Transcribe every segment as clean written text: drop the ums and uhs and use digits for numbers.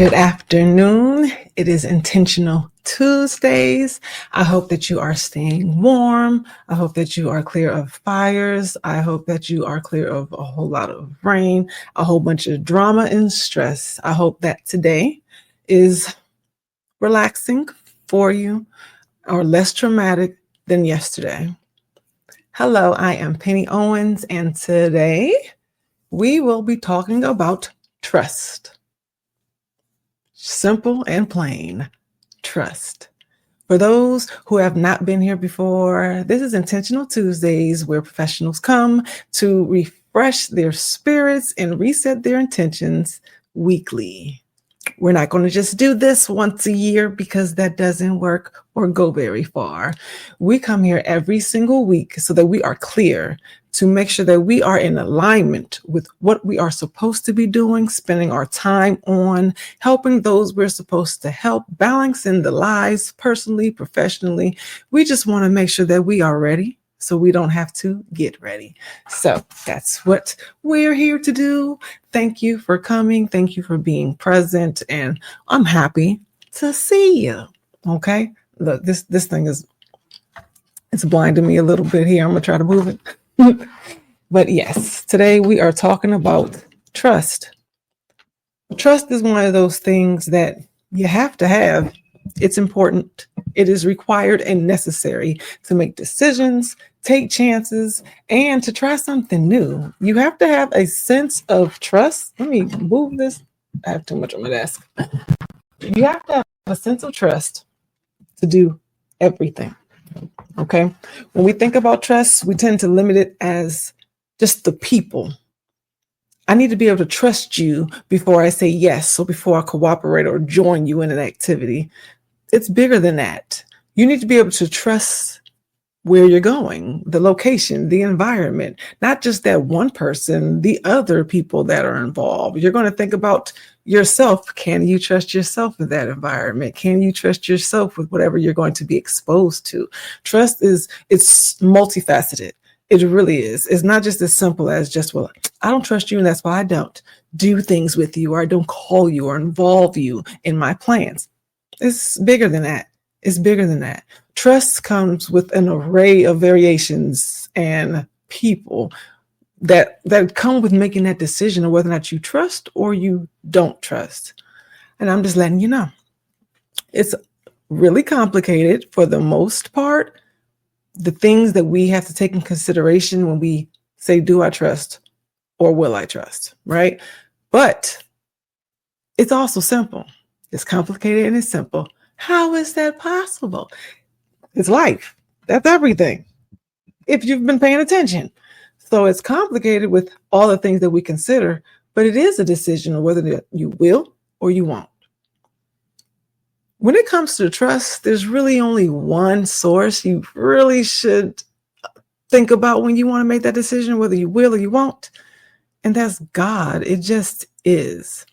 Good afternoon. It is Intentional Tuesdays. I hope that you are staying warm. I hope that you are clear of fires. I hope that you are clear of a whole lot of rain, a whole bunch of drama and stress. I hope that today is relaxing for you or less traumatic than yesterday. Hello, I am Penny Owens, and today we will be talking about trust. Simple and plain, trust. For those who have not been here before, this is Intentional Tuesdays, where professionals come to refresh their spirits and reset their intentions weekly. We're not going to just do this once a year because that doesn't work or go very far. We come here every single week so that we are clear, to make sure that we are in alignment with what we are supposed to be doing, spending our time on, helping those we're supposed to help, balancing the lives personally, professionally. We just want to make sure that we are ready so we don't have to get ready. So that's what we're here to do. Thank you for coming. Thank you for being present. And I'm happy to see you. Okay. Look, this thing it's blinding me a little bit here. I'm going to try to move it. But yes, today we are talking about trust. Trust is one of those things that you have to have. It's important. It is required and necessary to make decisions, take chances, and to try something new. You have to have a sense of trust. Let me move this. I have too much on my desk. You have to have a sense of trust to do everything. Okay. When we think about trust, we tend to limit it as just the people. I need to be able to trust you before I say yes, or before I cooperate or join you in an activity. It's bigger than that. You need to be able to trust where you're going, the location, the environment, not just that one person, the other people that are involved. You're going to think about yourself. Can you trust yourself in that environment? Can you trust yourself with whatever you're going to be exposed to? Trust it's multifaceted. It really is. It's not just as simple as just, well, I don't trust you, and that's why I don't do things with you, or I don't call you or involve you in my plans. It's bigger than that. It's bigger than that. Trust comes with an array of variations and people that come with making that decision of whether or not you trust or you don't trust. And I'm just letting you know, it's really complicated for the most part. The things that we have to take in consideration when we say, do I trust or will I trust, right? But it's also simple. It's complicated and it's simple. How is that possible? It's life. That's everything, if you've been paying attention. So it's complicated with all the things that we consider, but it is a decision of whether you will or you won't. When it comes to trust, there's really only one source you really should think about when you want to make that decision, whether you will or you won't. And that's God. It just is.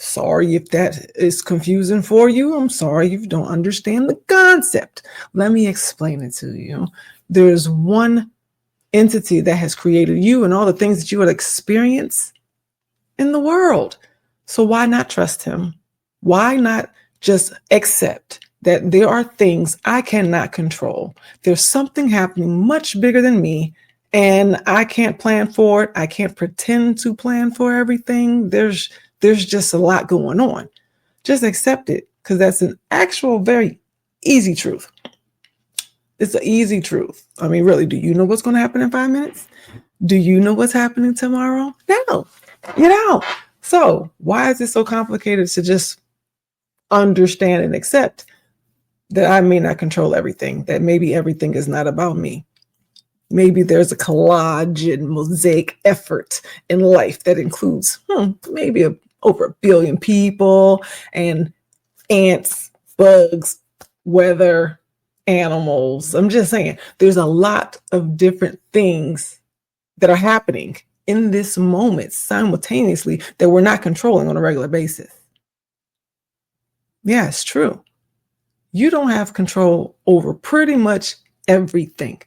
Sorry if that is confusing for you. I'm sorry if you don't understand the concept. Let me explain it to you. There's one entity that has created you and all the things that you would experience in the world. So why not trust him? Why not just accept that there are things I cannot control? There's something happening much bigger than me, and I can't plan for it. I can't pretend to plan for everything. There's just a lot going on. Just accept it, because that's an actual very easy truth. It's an easy truth. I mean, really, do you know what's going to happen in 5 minutes? Do you know what's happening tomorrow? No, you don't. So why is it so complicated to just understand and accept that I may not control everything, that maybe everything is not about me? Maybe there's a collage and mosaic effort in life that includes maybe over 1 billion people and ants, bugs, weather, animals. I'm just saying, there's a lot of different things that are happening in this moment simultaneously that we're not controlling on a regular basis. Yeah, it's true. You don't have control over pretty much everything.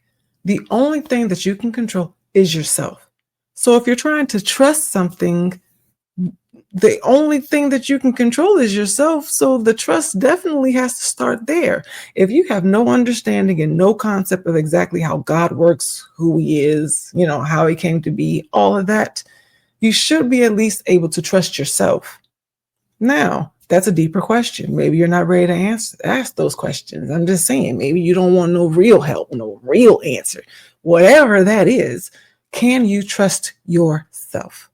The only thing that you can control is yourself. So if you're trying to trust something, the only thing that you can control is yourself. So the trust definitely has to start there. If you have no understanding and no concept of exactly how God works, who he is, how he came to be, all of that, you should be at least able to trust yourself. Now, that's a deeper question. Maybe you're not ready to ask those questions. I'm just saying, maybe you don't want no real help, no real answer. Whatever that is, can you trust yourself?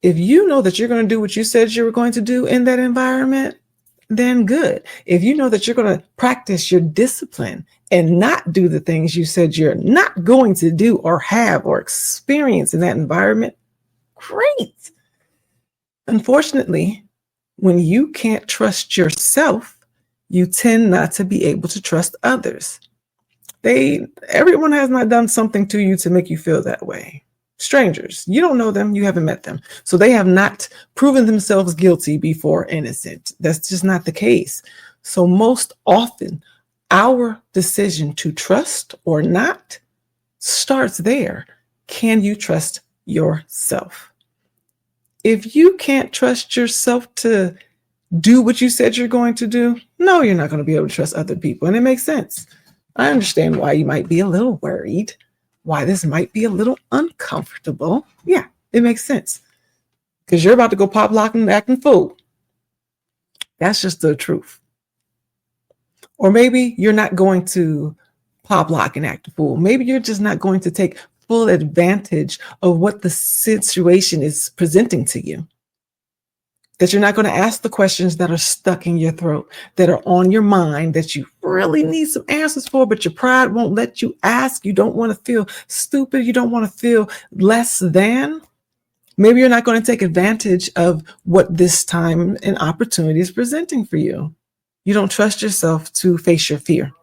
If you know that you're going to do what you said you were going to do in that environment, then good. If you know that you're going to practice your discipline and not do the things you said you're not going to do or have or experience in that environment, great. Unfortunately, when you can't trust yourself, you tend not to be able to trust others. Everyone has not done something to you to make you feel that way. Strangers, you don't know them, you haven't met them. So they have not proven themselves guilty before innocent. That's just not the case. So most often, our decision to trust or not starts there. Can you trust yourself? If you can't trust yourself to do what you said you're going to do, no, you're not going to be able to trust other people. And it makes sense. I understand why you might be a little worried, why this might be a little uncomfortable. Yeah, it makes sense. Because you're about to go pop locking and acting fool. That's just the truth. Or maybe you're not going to pop lock and act a fool. Maybe you're just not going to take full advantage of what the situation is presenting to you. That you're not going to ask the questions that are stuck in your throat, that are on your mind, that you really need some answers for, but your pride won't let you ask. You don't want to feel stupid. You don't want to feel less than. Maybe you're not going to take advantage of what this time and opportunity is presenting for you. You don't trust yourself to face your fear.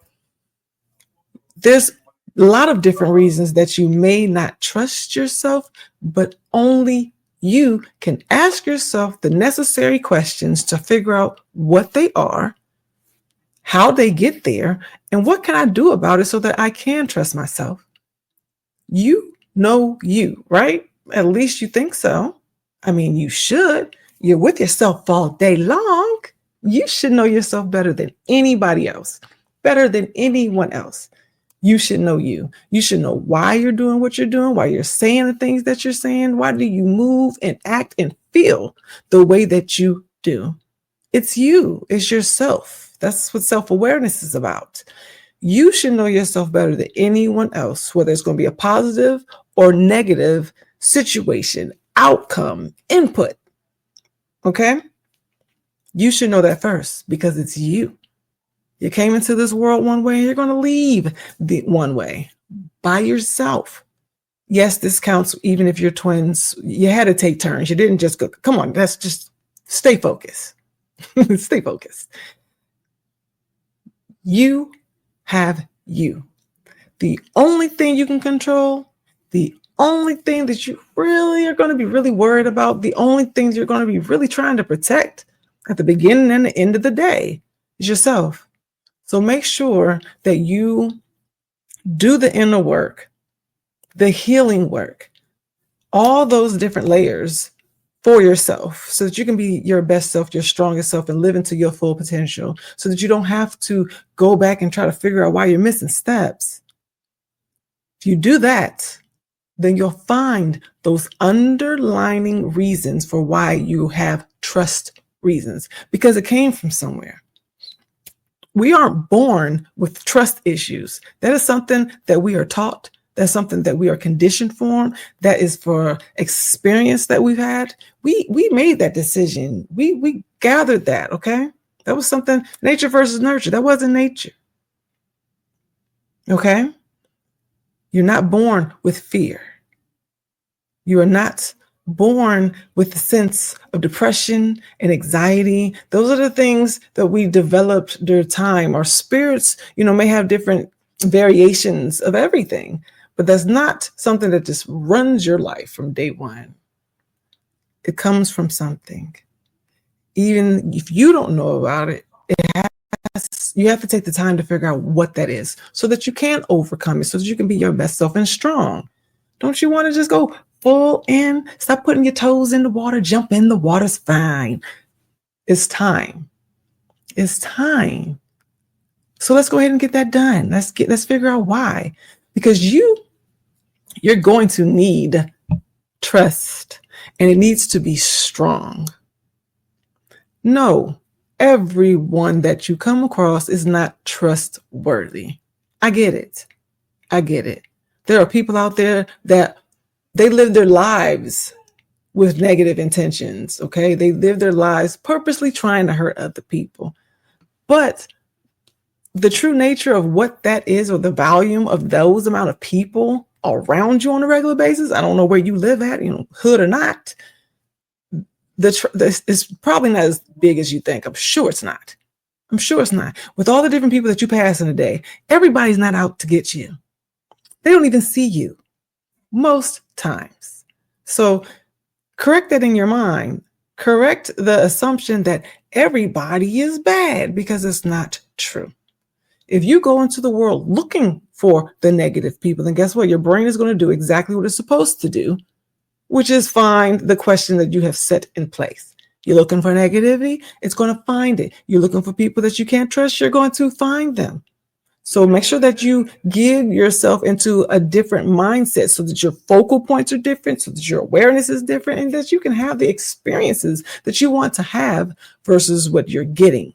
There's a lot of different reasons that you may not trust yourself, but only you can ask yourself the necessary questions to figure out what they are, how they get there, and what can I do about it so that I can trust myself. You know you, right? At least you think so. I mean, you should. You're with yourself all day long. You should know yourself better than anybody else, better than anyone else. You should know you. You should know why you're doing what you're doing, why you're saying the things that you're saying. Why do you move and act and feel the way that you do? It's you. It's yourself. That's what self-awareness is about. You should know yourself better than anyone else, whether it's going to be a positive or negative situation, outcome, input. Okay? You should know that first because it's you. You came into this world one way, you're going to leave the one way by yourself. Yes, this counts even if you're twins. You had to take turns. You didn't just go, come on, let's just stay focused. Stay focused. You have you. The only thing you can control, the only thing that you really are going to be really worried about, the only things you're going to be really trying to protect at the beginning and the end of the day is yourself. So make sure that you do the inner work, the healing work, all those different layers for yourself so that you can be your best self, your strongest self, and live into your full potential so that you don't have to go back and try to figure out why you're missing steps. If you do that, then you'll find those underlining reasons for why you have trust reasons because it came from somewhere. We aren't born with trust issues. That is something that we are taught. That's something that we are conditioned for. That is for experience that we've had. We made that decision. We gathered that, okay? That was something, nature versus nurture. That wasn't nature. Okay? You're not born with fear. You are not born with a sense of depression and anxiety. Those are the things that we developed during time. Our spirits, may have different variations of everything, but that's not something that just runs your life from day one. It comes from something. Even if you don't know about it, you have to take the time to figure out what that is so that you can overcome it, so that you can be your best self and strong. Don't you want to just go full in. Stop putting your toes in the water. Jump in, the water's fine. It's time. It's time. So let's go ahead and get that done. Let's figure out why. Because you're going to need trust, and it needs to be strong. No, everyone that you come across is not trustworthy. I get it. There are people out there that they live their lives with negative intentions, okay? They live their lives purposely trying to hurt other people. But the true nature of what that is, or the volume of those amount of people around you on a regular basis, I don't know where you live at, hood or not, it's probably not as big as you think. I'm sure it's not. With all the different people that you pass in a day, everybody's not out to get you. They don't even see you most times. So correct that in your mind. Correct the assumption that everybody is bad, because it's not true. If you go into the world looking for the negative people, then guess what? Your brain is going to do exactly what it's supposed to do, which is find the question that you have set in place. You're looking for negativity, it's going to find it. You're looking for people that you can't trust, you're going to find them. So make sure that you give yourself into a different mindset, so that your focal points are different, so that your awareness is different, and that you can have the experiences that you want to have versus what you're getting.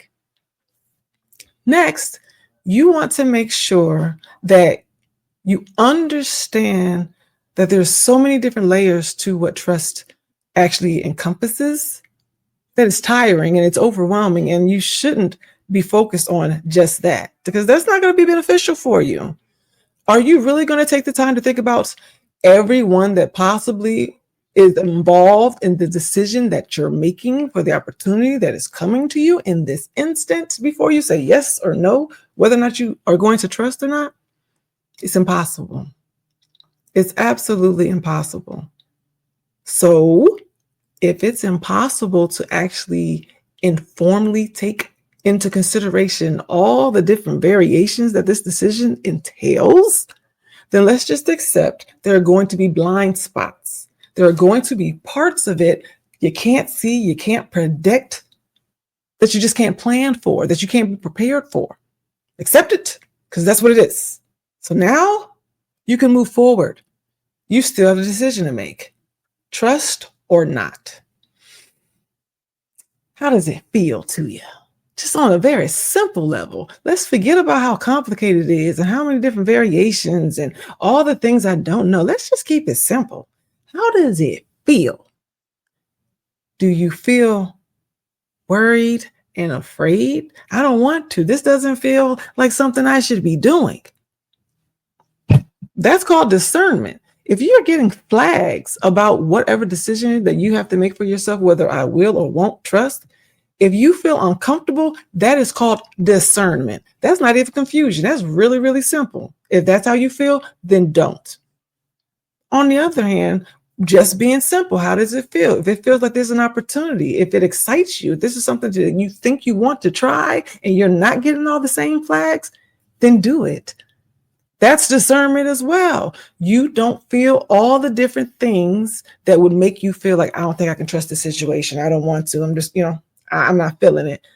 Next, you want to make sure that you understand that there's so many different layers to what trust actually encompasses, that it's tiring and it's overwhelming, and you shouldn't be focused on just that, because that's not going to be beneficial for you. Are you really going to take the time to think about everyone that possibly is involved in the decision that you're making for the opportunity that is coming to you in this instant before you say yes or no, whether or not you are going to trust or not? It's impossible. It's absolutely impossible. So if it's impossible to actually informally take into consideration all the different variations that this decision entails, then let's just accept there are going to be blind spots. There are going to be parts of it you can't see, you can't predict, that you just can't plan for, that you can't be prepared for. Accept it, because that's what it is. So now you can move forward. You still have a decision to make. Trust or not. How does it feel to you? Just on a very simple level. Let's forget about how complicated it is and how many different variations and all the things I don't know. Let's just keep it simple. How does it feel? Do you feel worried and afraid? I don't want to. This doesn't feel like something I should be doing. That's called discernment. If you're getting flags about whatever decision that you have to make for yourself, whether I will or won't trust, if you feel uncomfortable, that is called discernment. That's not even confusion. That's really, really simple. If that's how you feel, then don't. On the other hand, just being simple, how does it feel? If it feels like there's an opportunity, if it excites you, if this is something that you think you want to try and you're not getting all the same flags, then do it. That's discernment as well. You don't feel all the different things that would make you feel like, I don't think I can trust this situation. I don't want to. I'm just, I'm not feeling it.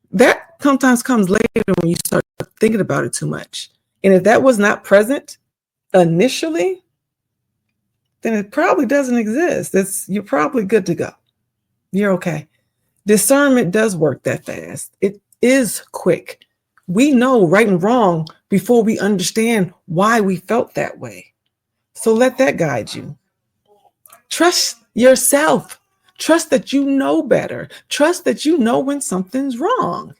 That sometimes comes later when you start thinking about it too much. And if that was not present initially, then it probably doesn't exist. You're probably good to go. You're okay. Discernment does work that fast. It is quick. We know right and wrong before we understand why we felt that way. So let that guide you. Trust yourself. Trust that you know better. Trust that you know when something's wrong.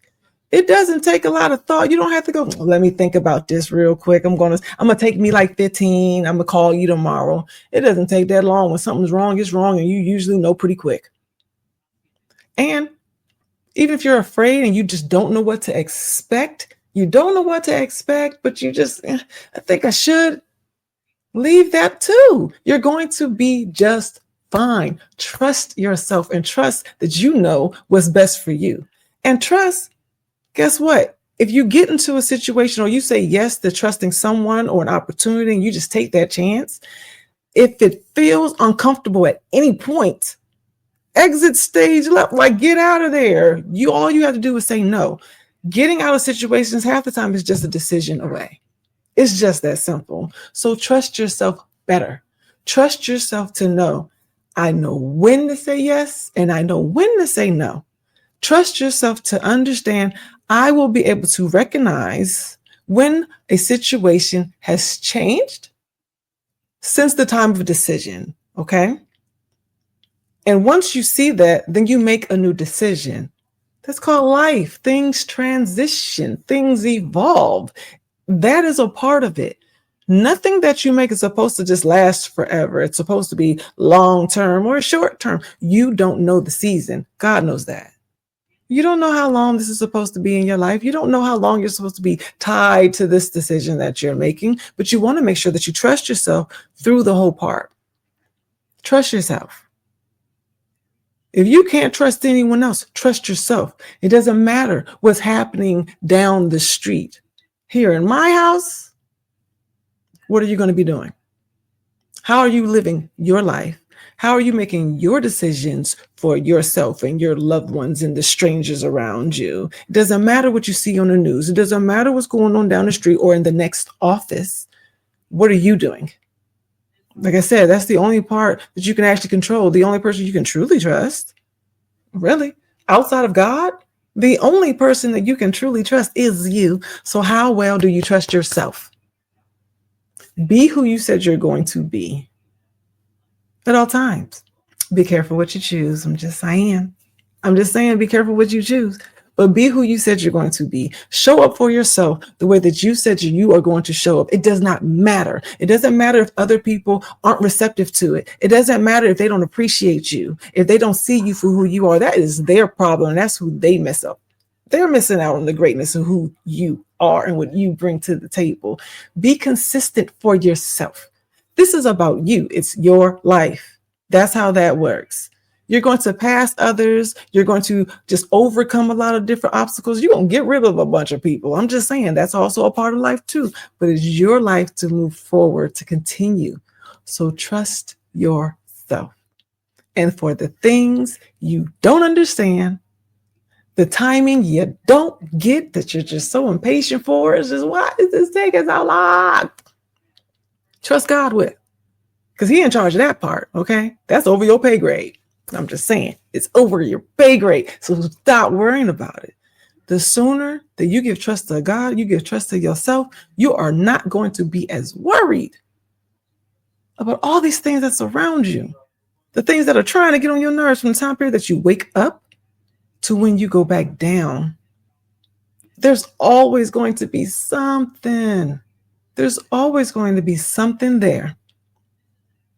It doesn't take a lot of thought. You don't have to go, let me think about this real quick. I'm going to take me like 15. I'm going to call you tomorrow. It doesn't take that long. When something's wrong, it's wrong. And you usually know pretty quick. And even if you're afraid and you just don't know what to expect, but you just, I think I should, leave that too. You're going to be just fine. Trust yourself and trust that you know what's best for you. And trust, guess what? If you get into a situation or you say yes to trusting someone or an opportunity and you just take that chance, If it feels uncomfortable at any point, exit stage left, like get out of there. All you have to do is say no. Getting out of situations half the time is just a decision away. It's just that simple. So trust yourself better. Trust yourself to know, I know when to say yes and I know when to say no. Trust yourself to understand, I will be able to recognize when a situation has changed since the time of decision, okay? And once you see that, then you make a new decision. That's called life. Things transition, things evolve. That is a part of it. Nothing that you make is supposed to just last forever. It's supposed to be long term or short term. You don't know the season. God knows that. You don't know how long this is supposed to be in your life. You don't know how long you're supposed to be tied to this decision that you're making, but you want to make sure that you trust yourself through the whole part. Trust yourself. If you can't trust anyone else, trust yourself. It doesn't matter what's happening down the street. Here in my house, what are you going to be doing? How are you living your life? How are you making your decisions for yourself and your loved ones and the strangers around you? It doesn't matter what you see on the news. It doesn't matter what's going on down the street or in the next office. What are you doing? Like I said, that's the only part that you can actually control. The only person you can truly trust, really, outside of God, the only person that you can truly trust is you. So how well do you trust yourself? Be who you said you're going to be at all times. Be careful what you choose. I'm just saying, be careful what you choose. But be who you said you're going to be. Show up for yourself the way that you said you are going to show up. It does not matter. It doesn't matter if other people aren't receptive to it. It doesn't matter if they don't appreciate you, if they don't see you for who you are. That is their problem. That's who they mess up. They're missing out on the greatness of who you are and what you bring to the table. Be consistent for yourself. This is about you. It's your life. That's how that works. You're going to pass others. You're going to just overcome a lot of different obstacles. You're going to get rid of a bunch of people. I'm just saying that's also a part of life too. But it's your life to move forward, to continue. So trust yourself. And for the things you don't understand, the timing you don't get, that you're just so impatient for, it's just, why is this taking so long? Trust God with, because He in charge of that part, okay? That's over your pay grade. I'm just saying, it's over your pay grade. So stop worrying about it. The sooner that you give trust to God, you give trust to yourself, you are not going to be as worried about all these things that surround you. The things that are trying to get on your nerves from the time period that you wake up to when you go back down. There's always going to be something. There's always going to be something there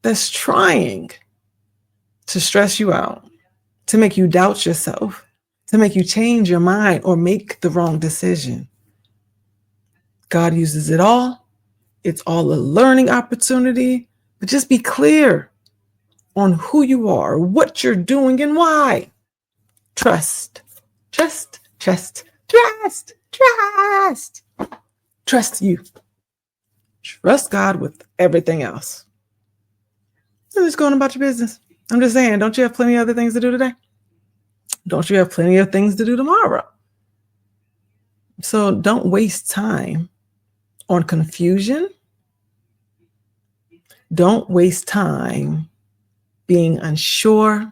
that's trying to stress you out, to make you doubt yourself, to make you change your mind or make the wrong decision. God uses it all. It's all a learning opportunity, but just be clear on who you are, what you're doing, and why. Trust, trust, trust, trust, trust. Trust you. Trust God with everything else. You're just going about your business. I'm just saying, don't you have plenty of other things to do today? Don't you have plenty of things to do tomorrow? So don't waste time on confusion. Don't waste time being unsure.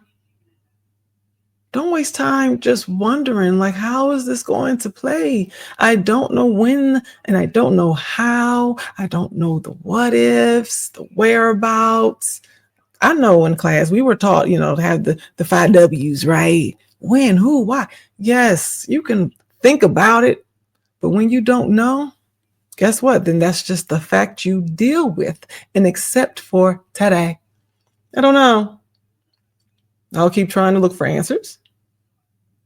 Don't waste time just wondering, like, how is this going to play? I don't know when, and I don't know how. I don't know the what ifs, the whereabouts. I know in class we were taught, to have the 5 W's, right? When, who, why. Yes, you can think about it, but when you don't know, guess what? Then that's just the fact you deal with and accept for today. I don't know. I'll keep trying to look for answers.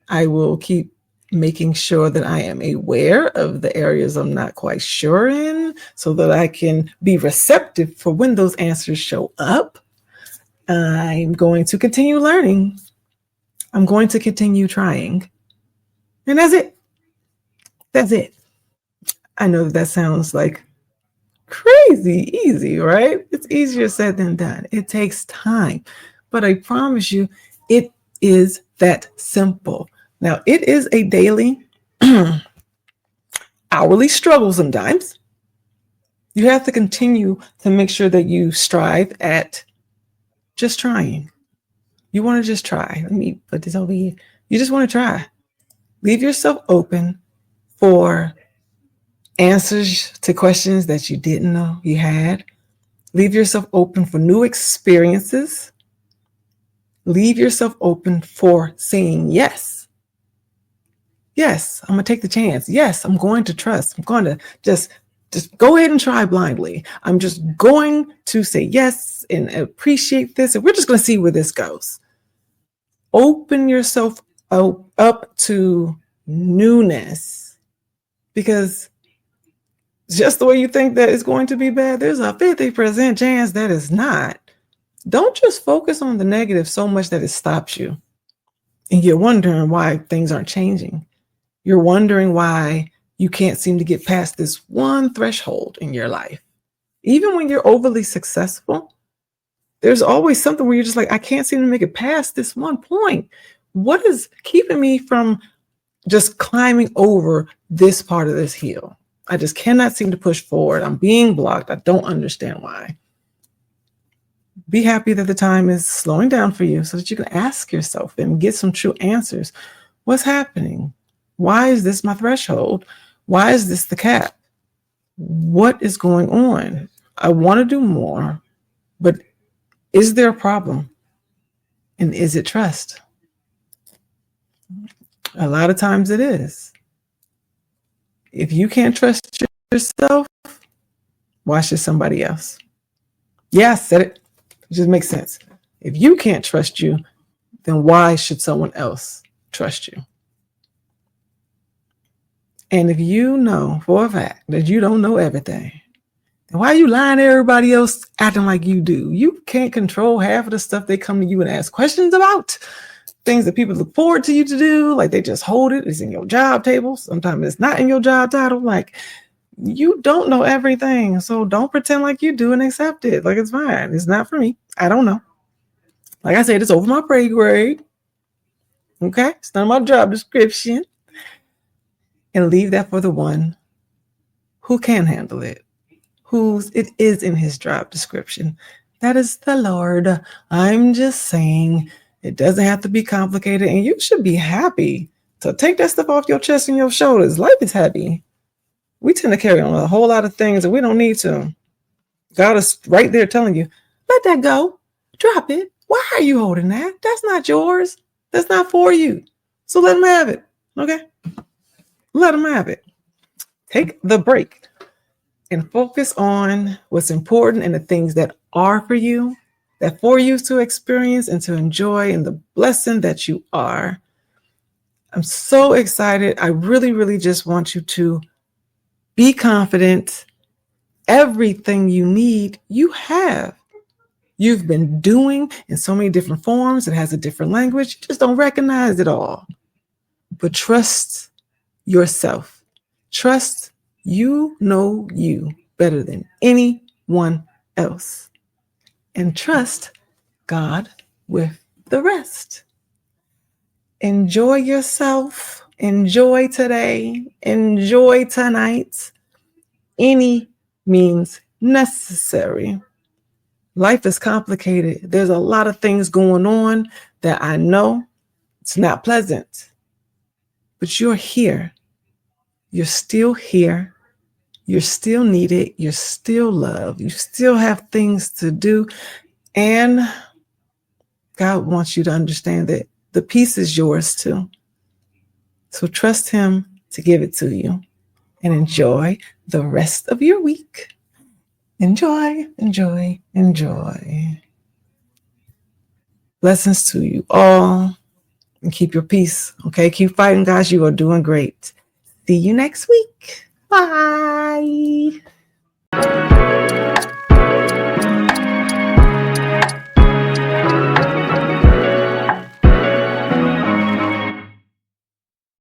I will keep making sure that I am aware of the areas I'm not quite sure in so that I can be receptive for when those answers show up. I'm going to continue learning. I'm going to continue trying. And that's it. That's it. I know that sounds like crazy easy, right? It's easier said than done. It takes time, but I promise you, it is that simple. Now, it is a daily, hourly struggle sometimes. You have to continue to make sure that you strive at just trying. You want to just try. Let me put this over here. You just want to try. Leave yourself open for answers to questions that you didn't know you had. Leave yourself open for new experiences. Leave yourself open for saying yes. Yes, I'm going to take the chance. Yes, I'm going to trust. I'm going to just go ahead and try blindly. I'm just going to say yes and appreciate this. And we're just going to see where this goes. Open yourself up to newness, because just the way you think that it's going to be bad, there's a 50% chance that it's not. Don't just focus on the negative so much that it stops you. And you're wondering why things aren't changing. You're wondering why you can't seem to get past this one threshold in your life. Even when you're overly successful, there's always something where you're just like, I can't seem to make it past this one point. What is keeping me from just climbing over this part of this hill? I just cannot seem to push forward. I'm being blocked. I don't understand why. Be happy that the time is slowing down for you so that you can ask yourself and get some true answers. What's happening? Why is this my threshold? Why is this the cap? What is going on? I want to do more, but is there a problem? And is it trust? A lot of times it is. If you can't trust yourself, why should somebody else? Yeah, I said it. It just makes sense. If you can't trust you, then why should someone else trust you? And if you know for a fact that you don't know everything, then why are you lying to everybody else acting like you do? You can't control half of the stuff they come to you and ask questions about. Things that people look forward to you to do, like they just hold it. It's in your job table. Sometimes it's not in your job title. Like, you don't know everything. So don't pretend like you do and accept it. Like, it's fine. It's not for me. I don't know. Like I said, it's over my pay grade. Okay? It's not my job description. And leave that for the one who can handle it, whose it is in his job description. That is the Lord. I'm just saying, it doesn't have to be complicated, and you should be happy to take that stuff off your chest and your shoulders. Life is heavy. We tend to carry on a whole lot of things and we don't need to. God is right there telling you, let that go. Drop it. Why are you holding that? That's not yours. That's not for you. So let him have it. Okay? Let him have it. Take the break and focus on what's important and the things that are for you, that for you to experience and to enjoy, and the blessing that you are. I'm so excited. I really, really just want you to be confident. Everything you need, you have. You've been doing in so many different forms. It has a different language. You just don't recognize it all. But trust yourself. Trust you know you better than anyone else. And trust God with the rest. Enjoy yourself. Enjoy today. Enjoy tonight. Any means necessary. Life is complicated. There's a lot of things going on that I know it's not pleasant. But you're here. You're still here. You're still needed. You're still loved. You still have things to do. And God wants you to understand that the peace is yours too. So trust him to give it to you and enjoy the rest of your week. Enjoy, enjoy, enjoy. Blessings to you all. And keep your peace. Okay, keep fighting, guys. You are doing great. See you next week. Bye.